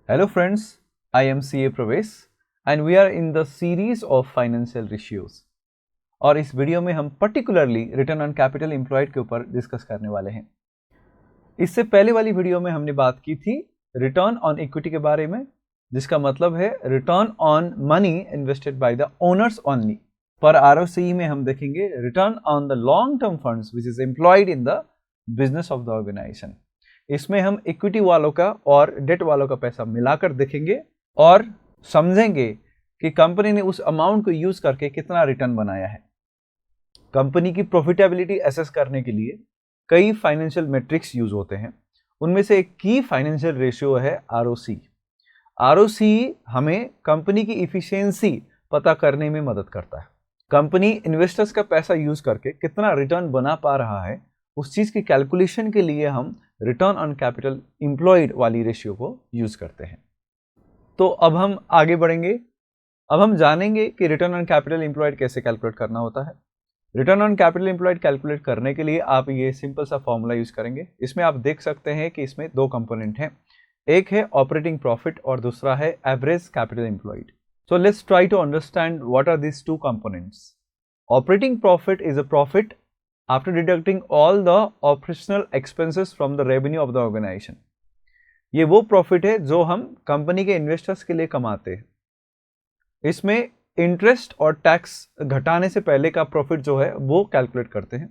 Hello friends, I am CA Pravesh and we are in the series of financial ratios. और इस video में हम particularly return on capital employed के ऊपर discuss करने वाले हैं। इससे पहले वाली वीडियो में हमने बात की थी रिटर्न ऑन इक्विटी के बारे में, जिसका मतलब है return on money invested by the owners only. पर ROCE में हम देखेंगे return on the long term funds which is employed in the business of the organisation. इसमें हम इक्विटी वालों का और डेट वालों का पैसा मिलाकर देखेंगे और समझेंगे कि कंपनी ने उस अमाउंट को यूज करके कितना रिटर्न बनाया है। कंपनी की प्रॉफिटेबिलिटी असेस करने के लिए कई फाइनेंशियल मैट्रिक्स यूज होते हैं। उनमें से एक की फाइनेंशियल रेशियो है ROCE। ROCE हमें कंपनी की इफिशियंसी पता करने में मदद करता है। कंपनी इन्वेस्टर्स का पैसा यूज करके कितना रिटर्न बना पा रहा है, उस चीज की कैलकुलेशन के लिए हम रिटर्न ऑन कैपिटल एम्प्लॉयड वाली रेशियो को यूज करते हैं। तो अब हम आगे बढ़ेंगे। अब हम जानेंगे कि रिटर्न ऑन कैपिटल एम्प्लॉयड कैसे कैलकुलेट करना होता है। Return on capital employed calculate करने के लिए आप ये सिंपल सा फॉर्मूला यूज करेंगे। इसमें आप देख सकते हैं कि इसमें दो कंपोनेंट हैं, एक है ऑपरेटिंग प्रॉफिट और दूसरा है average capital employed. So let's try to understand what are these two components. Operating profit is a profit after deducting all the operational expenses from the revenue of the organization। ये वो profit है जो हम company के investors के लिए कमाते हैं। इसमें इंटरेस्ट और टैक्स घटाने से पहले का प्रॉफिट जो है वो कैलकुलेट करते हैं।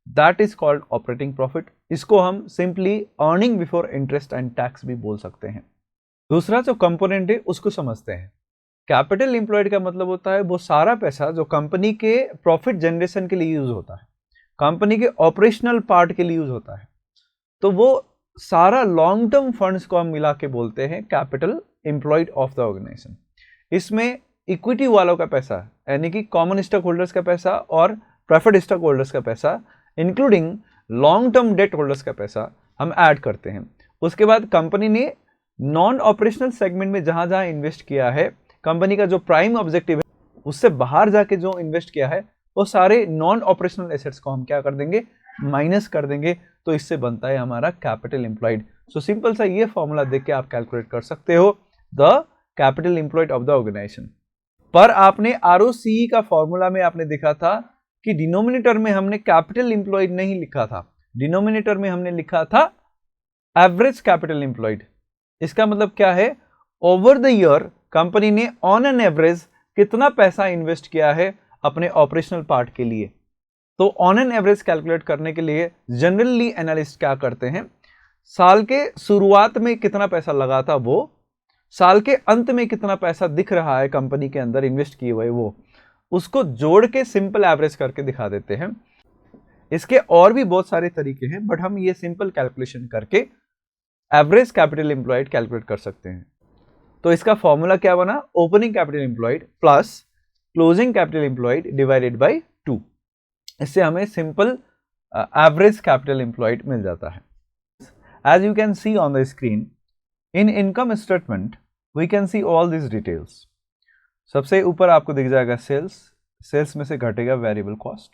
That is called operating profit. इसको हम simply earning before interest and tax भी बोल सकते हैं। दूसरा जो कंपोनेंट है उसको समझते हैं। कैपिटल एम्प्लॉयड का मतलब होता है वो सारा पैसा जो कंपनी के प्रॉफिट जनरेशन के लिए यूज होता है, कंपनी के ऑपरेशनल पार्ट के लिए यूज होता है। तो वो सारा लॉन्ग टर्म फंड्स को हम मिला के बोलते हैं capital employed of the organisation. इसमें इक्विटी वालों का पैसा यानी कि कॉमन स्टॉक होल्डर्स का पैसा और प्रेफर्ड स्टॉक होल्डर्स का पैसा including long term debt holders का पैसा हम ऐड करते हैं। उसके बाद कंपनी ने नॉन ऑपरेशनल सेगमेंट में जहां जहां इन्वेस्ट किया है, कंपनी का जो प्राइम ऑब्जेक्टिव है उससे बाहर जाके जो इन्वेस्ट किया है, वो सारे नॉन ऑपरेशनल एसेट्स को हम क्या कर देंगे, माइनस कर देंगे। तो इससे बनता है हमारा कैपिटल एम्प्लॉयड। सो सिंपल सा ये फॉर्मूला देख के आप कैलकुलेट कर सकते हो the capital employed of the organisation. पर आपने ROCE का फॉर्मूला में आपने देखा था कि डिनोमिनेटर में हमने कैपिटल एम्प्लॉयड नहीं लिखा था, डिनोमिनेटर में हमने लिखा था एवरेज कैपिटल एम्प्लॉयड। इसका मतलब क्या है, ओवर द ईयर कंपनी ने ऑन एन एवरेज कितना पैसा इन्वेस्ट किया है अपने ऑपरेशनल पार्ट के लिए। तो ऑन एन एवरेज कैलकुलेट करने के लिए जनरली एनालिस्ट क्या करते हैं, साल के शुरुआत में कितना पैसा लगा था वो, साल के अंत में कितना पैसा दिख रहा है कंपनी के अंदर इन्वेस्ट किए हुए, वो उसको जोड़ के सिंपल एवरेज करके दिखा देते हैं। इसके और भी बहुत सारे तरीके हैं, बट हम ये सिंपल कैलकुलेशन करके एवरेज कैपिटल एम्प्लॉयड कैलकुलेट कर सकते हैं। तो इसका फॉर्मूला क्या बना, opening capital employed plus closing capital employed divided by 2। इससे हमें सिंपल एवरेज कैपिटल एम्प्लॉयड मिल जाता है। As you can see on the screen, in income statement we can see all this details. सबसे ऊपर आपको दिख जाएगा सेल्स, सेल्स में से घटेगा वेरिएबल कॉस्ट,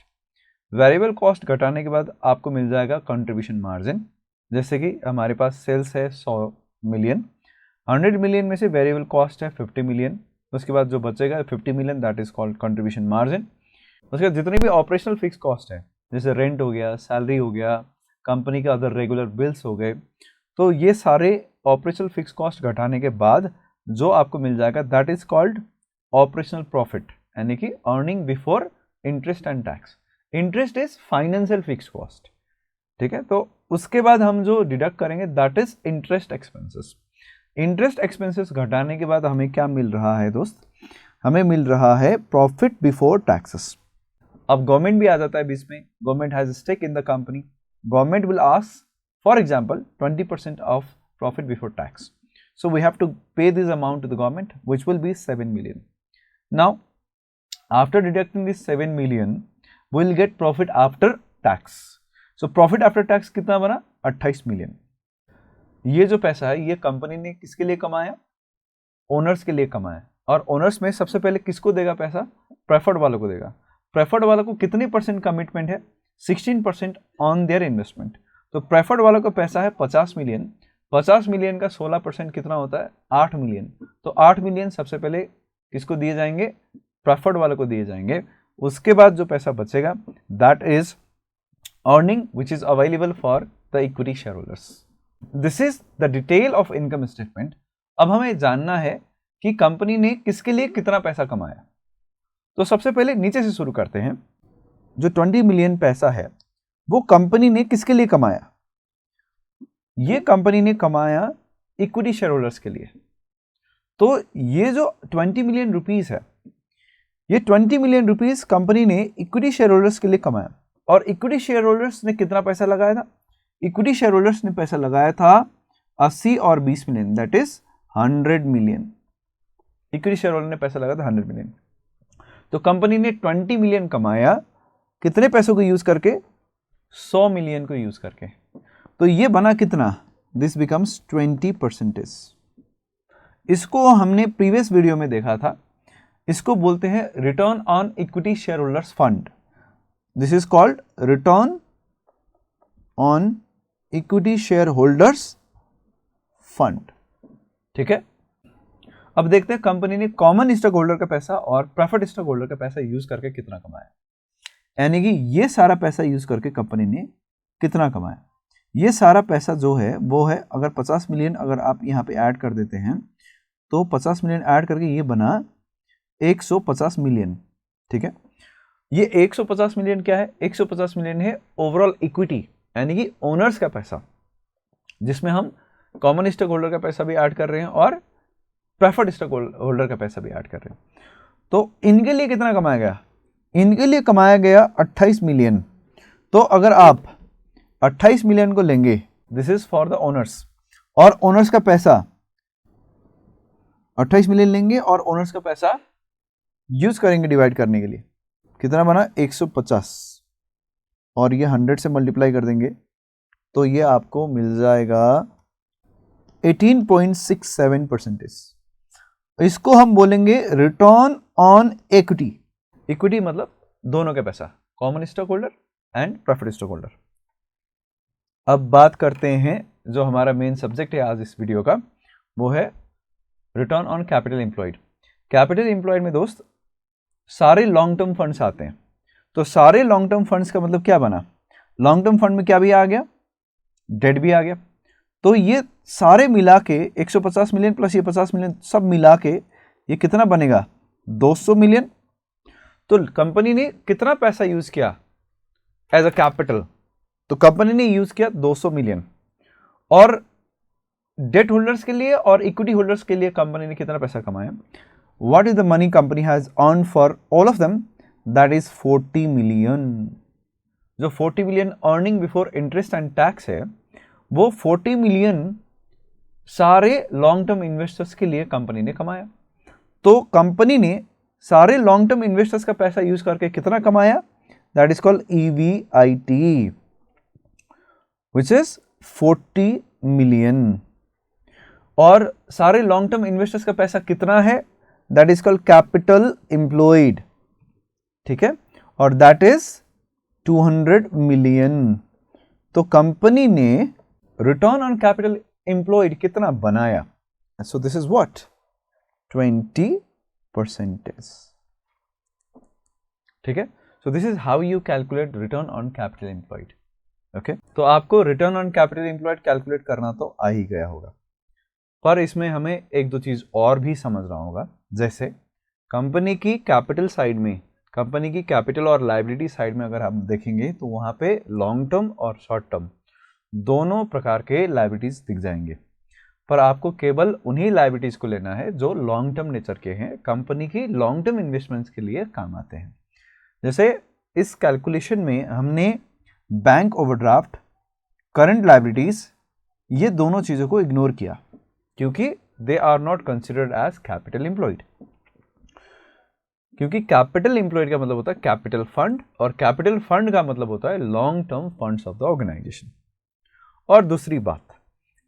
वेरिएबल कॉस्ट घटाने के बाद आपको मिल जाएगा कंट्रीब्यूशन मार्जिन। जैसे कि हमारे पास सेल्स है 100 मिलियन, 100 मिलियन में से वेरिएबल कॉस्ट है 50 मिलियन, उसके बाद जो बचेगा 50 million, that is called contribution margin. उसके बाद जितनी भी ऑपरेशनल फिक्स कॉस्ट है, जैसे रेंट हो गया, सैलरी हो गया, कंपनी के अदर रेगुलर बिल्स हो गए, तो ये सारे ऑपरेशनल फिक्स कॉस्ट घटाने के बाद जो आपको मिल जाएगा that is called operational profit, यानी कि earning before interest and tax. Interest is financial fix cost, ठीक है। तो उसके बाद हम जो डिडक्ट करेंगे that is interest expenses. Interest expenses घटाने के बाद हमें क्या मिल रहा है दोस्त, हमें मिल रहा है प्रॉफिट बिफोर टैक्सेस। अब गवर्नमेंट भी आ जाता है बीच में, government has stake in the company, government will ask for example 20% of profit before tax, so we have to pay this amount to the government which will be 7 million. Now after deducting this 7 million we will get profit after tax. So profit after tax कितना बना, 28 million. ये जो पैसा है ये company ने किसके लिए कमाया, ओनर्स के लिए कमाया। और ओनर्स में सबसे पहले किसको देगा पैसा, प्रेफर्ड वालों को देगा। प्रेफर्ड वालों को कितनी % कमिटमेंट है, 16% ऑन देयर इन्वेस्टमेंट। तो प्रेफर्ड वालों का पैसा है 50 मिलियन, 50 मिलियन का 16% कितना होता है? 8 मिलियन। तो 8 मिलियन सबसे पहले किसको दिए जाएंगे? प्रेफर्ड वालों को दिए जाएंगे। उसके बाद जो पैसा बचेगा that is earning which is available for the equity share holders. This is the detail of income statement. अब हमें जानना है कि कंपनी ने किसके लिए कितना पैसा कमाया। तो सबसे पहले नीचे से शुरू करते हैं। जो 20 मिलियन पैसा है वो कंपनी ने किसके लिए कमाया? ये कंपनी ने कमाया इक्विटी शेयर होल्डर्स के लिए। तो ये जो 20 मिलियन रुपीस है, ये 20 मिलियन रुपीस कंपनी ने इक्विटी शेयर होल्डर्स के लिए कमाया। और इक्विटी शेयर होल्डर्स ने कितना पैसा लगाया था? इक्विटी शेयर होल्डर्स ने पैसा लगाया था 80 और 20 million, that is 100 million. Equity share holder ने पैसा लगाया था 100 मिलियन। तो कंपनी ने 20 मिलियन कमाया कितने पैसों को यूज करके? 100 मिलियन को यूज करके। तो ये बना कितना? This becomes 20%। इसको हमने प्रीवियस वीडियो में देखा था। इसको बोलते हैं return on equity share holders fund. This is called return on equity share holders fund. ठीक है, अब देखते हैं कंपनी ने कॉमन स्टॉक होल्डर का पैसा और प्रेफर्ड स्टॉक होल्डर का पैसा यूज करके कितना कमाया। यानी कि ये सारा पैसा यूज करके कंपनी ने कितना कमाया। ये सारा पैसा जो है वो है, अगर 50 मिलियन अगर आप यहाँ पे ऐड कर देते हैं तो 50 मिलियन ऐड करके ये बना 150 मिलियन। ठीक है, ये 150 मिलियन क्या है? 150 मिलियन है ओवरऑल इक्विटी, यानी कि ओनर्स का पैसा, जिसमें हम कॉमन स्टॉक होल्डर का पैसा भी ऐड कर रहे हैं और प्रेफर्ड स्टॉक होल्डर का पैसा भी ऐड कर रहे हैं। तो इनके लिए कितना कमाया गया? इनके लिए कमाया गया 28 मिलियन। तो अगर आप 28 मिलियन को लेंगे, this is for the owners, और ओनर्स का पैसा 28 मिलियन लेंगे और ओनर्स का पैसा यूज करेंगे डिवाइड करने के लिए, कितना बना? 150, और ये 100 से मल्टीप्लाई कर देंगे तो ये आपको मिल जाएगा 18.67%। इसको हम बोलेंगे रिटर्न ऑन इक्विटी। इक्विटी मतलब दोनों के पैसा, common stock holder and preferred stock holder. अब बात करते हैं जो हमारा मेन सब्जेक्ट है आज इस वीडियो का, वो है return on capital employed. Capital employed में दोस्त सारे लॉन्ग टर्म फंड्स आते हैं। तो सारे लॉन्ग टर्म फंड्स का मतलब क्या बना? लॉन्ग टर्म फंड में क्या भी आ गया? डेट भी आ गया। तो ये सारे मिला के 150 मिलियन प्लस ये 50 मिलियन सब मिला के ये कितना बनेगा? 200 मिलियन। तो कंपनी ने कितना पैसा यूज किया एज अ कैपिटल? तो कंपनी ने यूज किया 200 मिलियन। और डेट होल्डर्स के लिए और इक्विटी होल्डर्स के लिए कंपनी ने कितना पैसा कमाया? What is the money company has earn for all of them? That is 40 million. जो 40 million earning before interest and tax है, वो 40 मिलियन सारे लॉन्ग टर्म इन्वेस्टर्स के लिए कंपनी ने कमाया। तो कंपनी ने सारे लॉन्ग टर्म इन्वेस्टर्स का पैसा यूज करके कितना कमाया? That is called EVIT, which is 40 million. और सारे लॉन्ग टर्म इन्वेस्टर्स का पैसा कितना है? That is called capital employed. ठीक है, और दैट इज 200 मिलियन। तो कंपनी ने रिटर्न ऑन कैपिटल एम्प्लॉयड कितना बनाया? So this is what? 20%। ठीक है, so this is how you calculate return on capital employed. Okay, तो आपको return on capital employed calculate करना तो आ ही गया होगा, पर इसमें हमें एक दो चीज और भी समझना होगा। जैसे कंपनी की कैपिटल साइड में, कंपनी की कैपिटल और लायबिलिटी साइड में अगर हम देखेंगे तो वहां पे लॉन्ग टर्म और शॉर्ट टर्म दोनों प्रकार के लायबिलिटीज दिख जाएंगे। पर आपको केवल उन्हीं लायबिलिटीज को लेना है जो लॉन्ग टर्म नेचर के हैं, कंपनी की लॉन्ग टर्म इन्वेस्टमेंट्स के लिए काम आते हैं। जैसे इस कैलकुलेशन में हमने बैंक ओवरड्राफ्ट, करंट लायबिलिटीज, ये दोनों चीजों को इग्नोर किया क्योंकि they are not considered as capital employed. क्योंकि कैपिटल एम्प्लॉयड का मतलब होता है कैपिटल फंड, और कैपिटल फंड का मतलब होता है long term funds of the organisation. और दूसरी बात,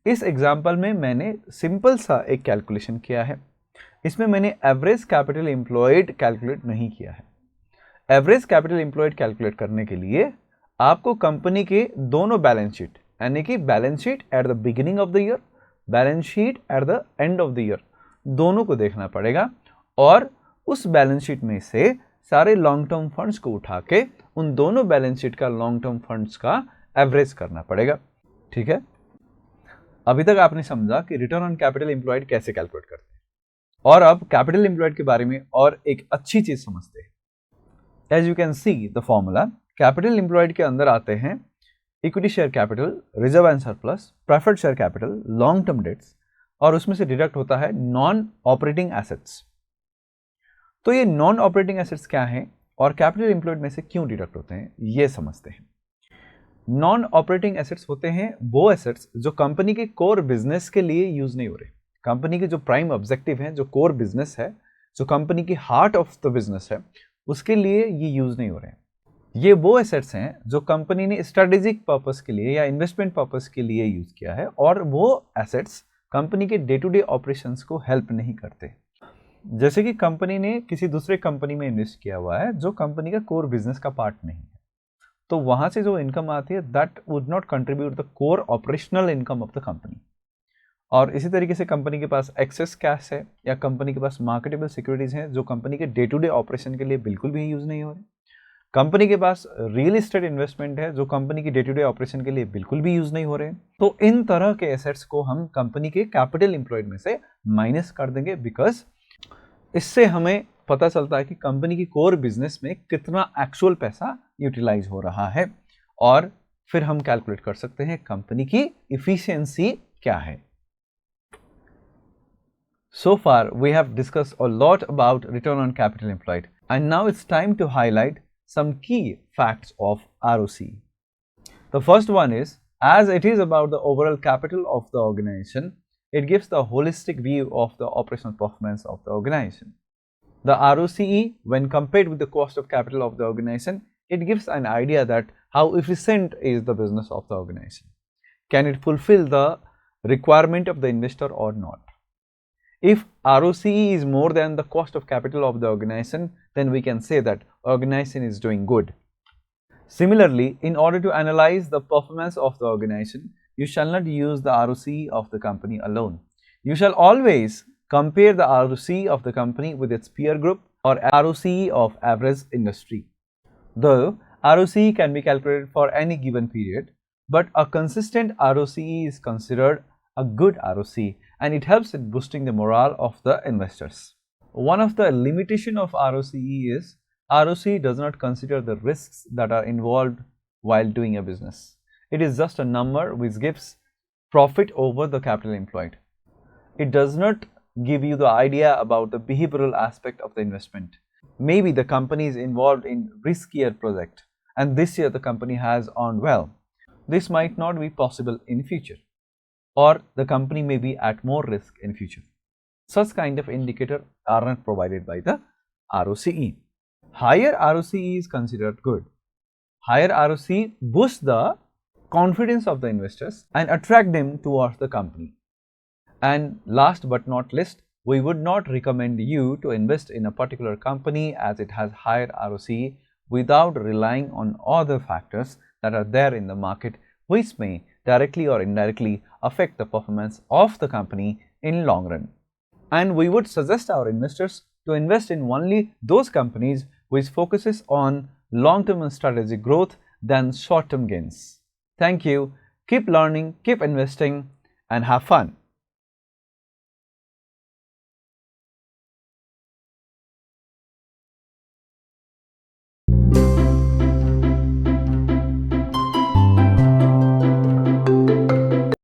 इस एग्जाम्पल में मैंने सिंपल सा एक कैलकुलेशन किया है। इसमें मैंने एवरेज कैपिटल एम्प्लॉयड कैलकुलेट नहीं किया है। एवरेज कैपिटल एम्प्लॉयड कैलकुलेट करने के लिए आपको कंपनी के दोनों बैलेंस शीट, यानी कि balance sheet at the beginning of the year, balance sheet at the end of the year, दोनों को देखना पड़ेगा और उस बैलेंस शीट में से सारे लॉन्ग टर्म फंड्स को उठा के उन दोनों बैलेंस शीट का लॉन्ग टर्म फंड्स का एवरेज करना पड़ेगा। ठीक है, अभी तक आपने समझा कि रिटर्न ऑन कैपिटल एम्प्लॉयड कैसे कैलकुलेट करते हैं, और अब कैपिटल एम्प्लॉयड के बारे में और एक अच्छी चीज समझते हैं। As you can see the formula, capital employed के अंदर आते हैं equity share capital, reserve and surplus, preferred share capital, long term debts, और उसमें से डिडक्ट होता है नॉन ऑपरेटिंग एसेट्स। तो ये नॉन ऑपरेटिंग एसेट्स क्या हैं और कैपिटल एम्प्लॉयड में से क्यों डिडक्ट होते हैं, ये समझते हैं। नॉन ऑपरेटिंग एसेट्स होते हैं वो एसेट्स जो कंपनी के कोर बिजनेस के लिए यूज नहीं हो रहे, कंपनी के जो प्राइम ऑब्जेक्टिव हैं, जो कोर बिजनेस है, जो कंपनी की हार्ट ऑफ द बिजनेस है, उसके लिए ये यूज नहीं हो रहे हैं। ये वो एसेट्स हैं जो कंपनी ने स्ट्रेटेजिक पर्पस के लिए या इन्वेस्टमेंट पर्पस के लिए यूज किया है, और वो एसेट्स कंपनी के डे टू डे ऑपरेशंस को हेल्प नहीं करते। जैसे कि कंपनी ने किसी दूसरे कंपनी में इन्वेस्ट किया हुआ है जो कंपनी का कोर बिजनेस का पार्ट नहीं है, तो वहां से जो इनकम आती है that would not contribute the core operational income of the company. और इसी तरीके से कंपनी के पास एक्सेस कैश है या कंपनी के पास मार्केटेबल सिक्योरिटीज हैं जो कंपनी के डे टू डे ऑपरेशन के लिए बिल्कुल भी यूज नहीं हो रहे, कंपनी के पास रियल एस्टेट इन्वेस्टमेंट है जो कंपनी की डे टू डे ऑपरेशन के लिए बिल्कुल भी यूज नहीं हो रहे। तो इन तरह के एसेट्स को हम कंपनी के कैपिटल एम्प्लॉयड में से माइनस कर देंगे, बिकॉज इससे हमें पता चलता है कि कंपनी की कोर बिजनेस में कितना एक्चुअल पैसा यूटिलाइज हो रहा है, और फिर हम कैलकुलेट कर सकते हैं कंपनी की इफिशियंसी क्या है। So far, we have discussed a lot about return on capital employed, and now it's time to highlight some key facts of ROCE. The first one is, as it is about the overall capital of the organization, it gives the holistic view of the operational performance of the organization. The ROCE, when compared with the cost of capital of the organization, it gives an idea that how efficient is the business of the organization. Can it fulfill the requirement of the investor or not? If ROCE is more than the cost of capital of the organization, then we can say that organization is doing good. Similarly, in order to analyze the performance of the organization, you shall not use the ROCE of the company alone. You shall always compare the ROCE of the company with its peer group or ROCE of average industry. Though ROCE can be calculated for any given period, but a consistent ROCE is considered a good ROCE, and it helps in boosting the morale of the investors. One of the limitations of ROCE is ROCE does not consider the risks that are involved while doing a business. It is just a number which gives profit over the capital employed. It does not give you the idea about the behavioral aspect of the investment. Maybe the company is involved in riskier project, and this year the company has earned well. This might not be possible in future, or the company may be at more risk in future. Such kind of indicator are not provided by the ROCE. Higher ROCE is considered good. Higher ROCE boosts the confidence of the investors and attract them towards the company. And last but not least, we would not recommend you to invest in a particular company as it has higher ROCE without relying on other factors that are there in the market, which may directly or indirectly affect the performance of the company in long run. And we would suggest our investors to invest in only those companies which focuses on long-term and strategic growth than short-term gains. Thank you. Keep learning, keep investing, and have fun.